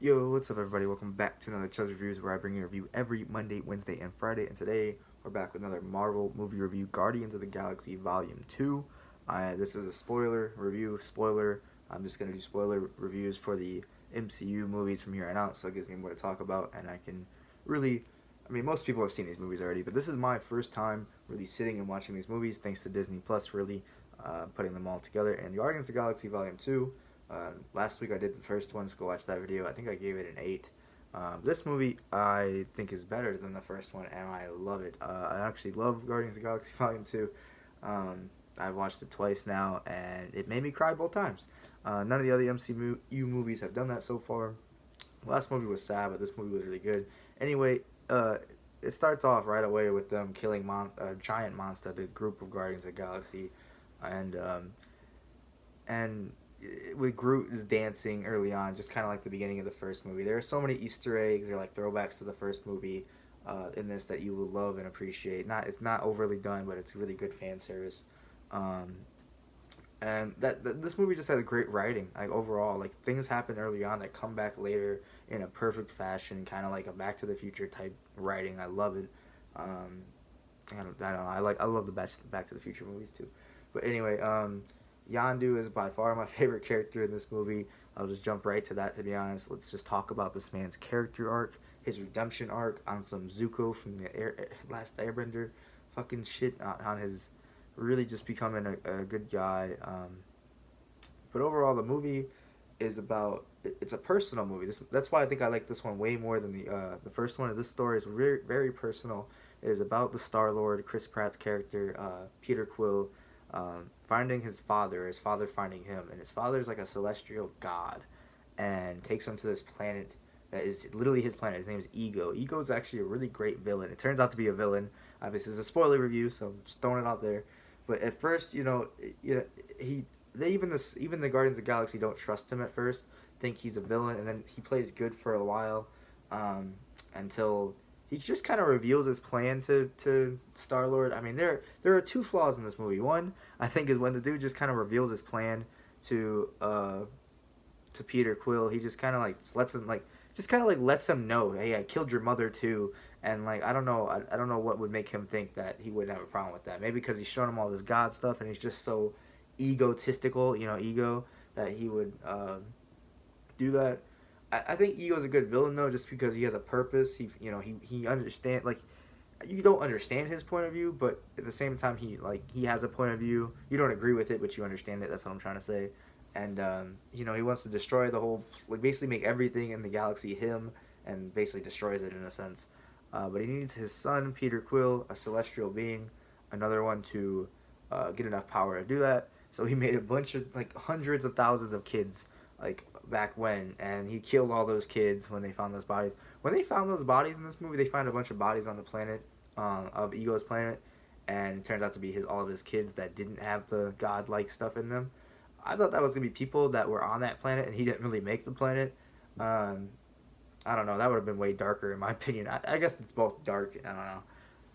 Yo, what's up, everybody? Welcome back to another Chubbs Reviews, where I bring you a review every Monday, Wednesday, and Friday. And today, we're back with another Marvel movie review, Guardians of the Galaxy Volume 2. This is a spoiler review, spoiler. I'm just going to do spoiler reviews for the MCU movies from here on out, so it gives me more to talk about, and I can really... most people have seen these movies already, but this is my first time really sitting and watching these movies, thanks to Disney Plus really putting them all together. And Guardians of the Galaxy Volume 2... last week I did the first one, so go watch that video. I think I gave it an 8. This movie I think is better than the first one, and I love it. I actually love Guardians of the Galaxy Volume 2. I've watched it twice now, and it made me cry both times. None of the other MCU movies have done that so far. The last movie was sad, but this movie was really good. Anyway, it starts off right away with them killing a giant monster, the group of Guardians of the Galaxy, and with Groot is dancing early on, just kind of like the beginning of the first movie. There are so many Easter eggs or like throwbacks to the first movie in this that you will love and appreciate. It's not overly done, but it's really good fan service. And this movie just had great writing. Like overall, like things happen early on that come back later in a perfect fashion, kind of like a Back to the Future type writing. I love it. I don't know. I love the Back to the Future movies too. But anyway, Yondu is by far my favorite character in this movie. I'll just jump right to that, to be honest. Let's just talk about this man's character arc, his redemption arc on some Zuko from the Last Airbender fucking shit, on his really just becoming a good guy. But overall, the movie is about, it's a personal movie. That's why I think I like this one way more than the first one. Is this story is very, very personal. It is about the Star-Lord, Chris Pratt's character, Peter Quill, finding his father finding him, and his father is like a celestial god, and takes him to this planet that is literally his planet. His name is Ego. Ego is actually a really great villain. It turns out to be a villain. Obviously, it's a spoiler review, so I'm just throwing it out there. But at first, even the Guardians of the Galaxy don't trust him at first, think he's a villain, and then he plays good for a while, until he just kind of reveals his plan to Star-Lord. There are two flaws in this movie. One, I think, is when the dude just kind of reveals his plan to Peter Quill. He just kind of lets him know, hey, I killed your mother too. And like, I don't know what would make him think that he wouldn't have a problem with that. Maybe because he's shown him all this God stuff, and he's just so egotistical, ego, that he would do that. I think Ego's a good villain though, just because he has a purpose. He understand, like, you don't understand his point of view, but at the same time he has a point of view. You don't agree with it, but you understand it. That's what I'm trying to say. And he wants to destroy the whole, like, basically make everything in the galaxy him, and basically destroys it in a sense. But he needs his son Peter Quill, a celestial being, another one to get enough power to do that. So he made a bunch of, like, hundreds of thousands of kids, like, back when, and he killed all those kids when they found those bodies. When they found those bodies in this movie, they find a bunch of bodies on the planet, of Ego's planet, and it turns out to be all of his kids that didn't have the godlike stuff in them. I thought that was going to be people that were on that planet, and he didn't really make the planet. I don't know, that would have been way darker in my opinion. I guess it's both dark, I don't know.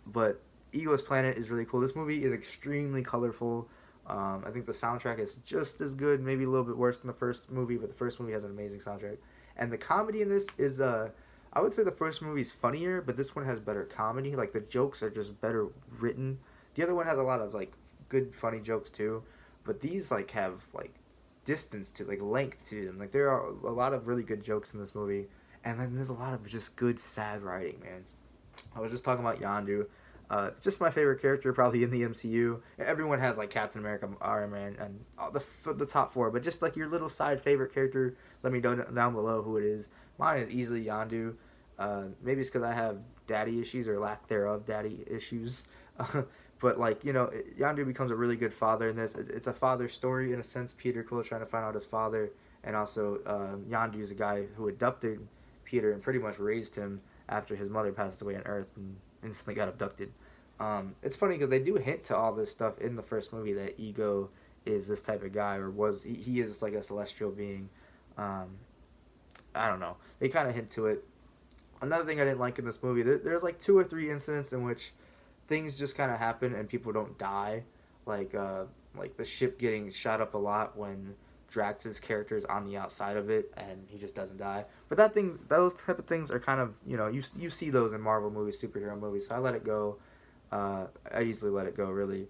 But Ego's planet is really cool. This movie is extremely colorful. I think the soundtrack is just as good, maybe a little bit worse than the first movie, but the first movie has an amazing soundtrack. And the comedy in this is, I would say the first movie is funnier, but this one has better comedy. Like, the jokes are just better written. The other one has a lot of, like, good, funny jokes, too. But these, like, have, like, distance to, like, length to them. Like, there are a lot of really good jokes in this movie. And then there's a lot of just good, sad writing, man. I was just talking about Yondu. It's just my favorite character probably in the MCU. Everyone has, like, Captain America, Iron Man, and the top four. But just, like, your little side favorite character, let me know down below who it is. Mine is easily Yondu. Maybe it's because I have daddy issues, or lack thereof daddy issues. But, like, Yondu becomes a really good father in this. It's a father story in a sense. Peter Quill trying to find out his father. And also, Yondu is a guy who adopted Peter and pretty much raised him after his mother passed away on Earth and instantly got abducted. It's funny because they do hint to all this stuff in the first movie, that Ego is this type of guy, or he is like a celestial being. I don't know. They kind of hint to it. Another thing I didn't like in this movie, there's like 2 or 3 incidents in which things just kind of happen and people don't die. Like the ship getting shot up a lot when Drax's character is on the outside of it and he just doesn't die. But those type of things are kind of, you see those in Marvel movies, superhero movies. So I let it go. I easily let it go, really.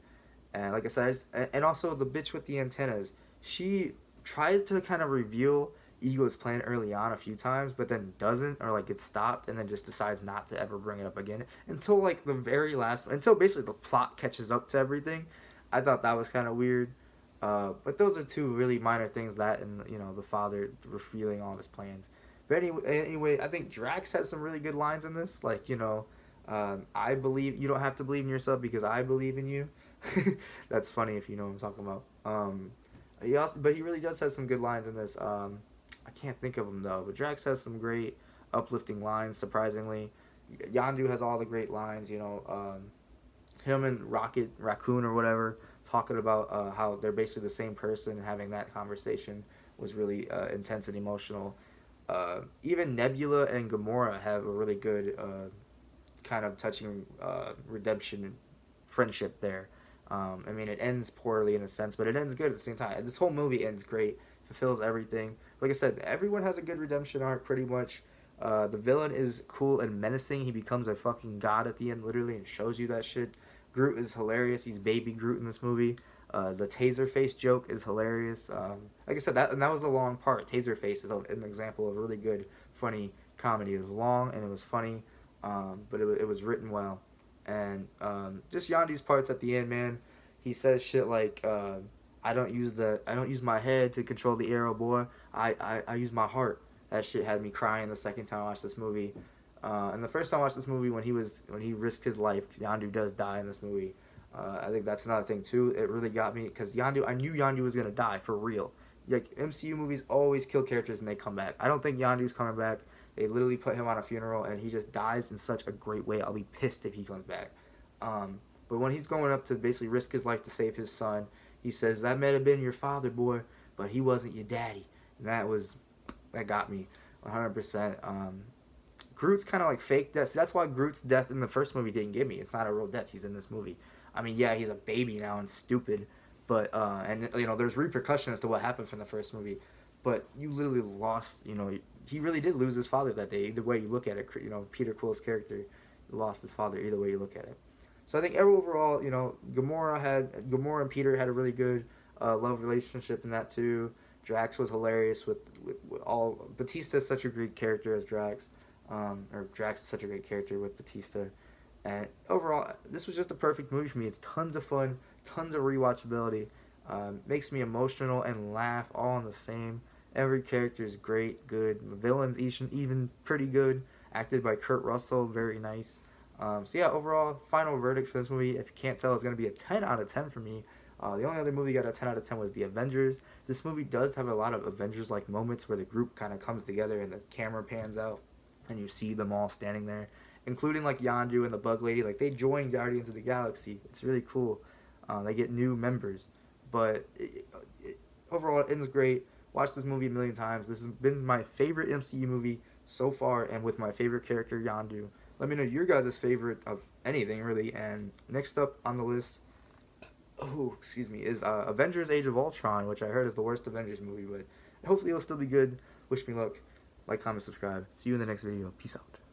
And like I said, and also the bitch with the antennas, she tries to kind of reveal Eagle's plan early on a few times, but then doesn't, or like gets stopped, and then just decides not to ever bring it up again until like the very last, until basically the plot catches up to everything. I thought that was kind of weird. But those are two really minor things, that and the father revealing all of his plans. But anyway, I think Drax has some really good lines in this, like I believe you don't have to believe in yourself because I believe in you. That's funny if you know what I'm talking about. But he really does have some good lines in this. I can't think of them though, but Drax has some great uplifting lines. Surprisingly, Yondu has all the great lines. Him and Raccoon or whatever, talking about how they're basically the same person, and having that conversation was really intense and emotional. Even Nebula and Gamora have a really good kind of touching redemption friendship there. I mean, it ends poorly in a sense, but it ends good at the same time. This whole movie ends great, fulfills everything. Like I said, everyone has a good redemption arc, pretty much. The villain is cool and menacing. He becomes a fucking god at the end, literally, and shows you that shit. Groot is hilarious. He's baby Groot in this movie. The Taserface joke is hilarious. Like I said, that was a long part. Taserface is an example of a really good, funny comedy. It was long and it was funny, but it was written well. And just Yondu's parts at the end, man. He says shit like, I don't use my head to control the arrow, boy. I use my heart. That shit had me crying the second time I watched this movie. And the first time I watched this movie, when he risked his life, Yondu does die in this movie. I think that's another thing too. It really got me because I knew Yondu was gonna die for real. Like, MCU movies always kill characters and they come back. I don't think Yondu's coming back. They literally put him on a funeral and he just dies in such a great way. I'll be pissed if he comes back. But when he's going up to basically risk his life to save his son, he says, "That may have been your father, boy, but he wasn't your daddy." And that got me 100%. Groot's kind of like fake death. That's why Groot's death in the first movie didn't get me. It's not a real death. He's in this movie. I mean, yeah, he's a baby now and stupid, but and there's repercussions as to what happened from the first movie. But you literally lost. He really did lose his father that day. Either way you look at it, Peter Quill's character lost his father. Either way you look at it. So I think overall, Gamora and Peter had a really good love relationship in that too. Drax was hilarious with all. Batista is such a great character as Drax. Or Drax is such a great character with Batista. And overall, this was just a perfect movie for me. It's tons of fun, tons of rewatchability. Makes me emotional and laugh all in the same. Every character is great, good. The villain's even pretty good. Acted by Kurt Russell, very nice. So yeah, overall, final verdict for this movie, if you can't tell, is going to be a 10 out of 10 for me. The only other movie got a 10 out of 10 was The Avengers. This movie does have a lot of Avengers-like moments where the group kind of comes together and the camera pans out and you see them all standing there, including like Yondu and the Bug Lady. Like, they join Guardians of the Galaxy. It's really cool. They get new members. But overall, it ends great. Watched this movie a million times. This has been my favorite MCU movie so far, and with my favorite character, Yondu. Let me know your guys' favorite of anything, really. And next up on the list, is Avengers Age of Ultron, which I heard is the worst Avengers movie, but hopefully it'll still be good. Wish me luck. Like, comment, subscribe. See you in the next video. Peace out.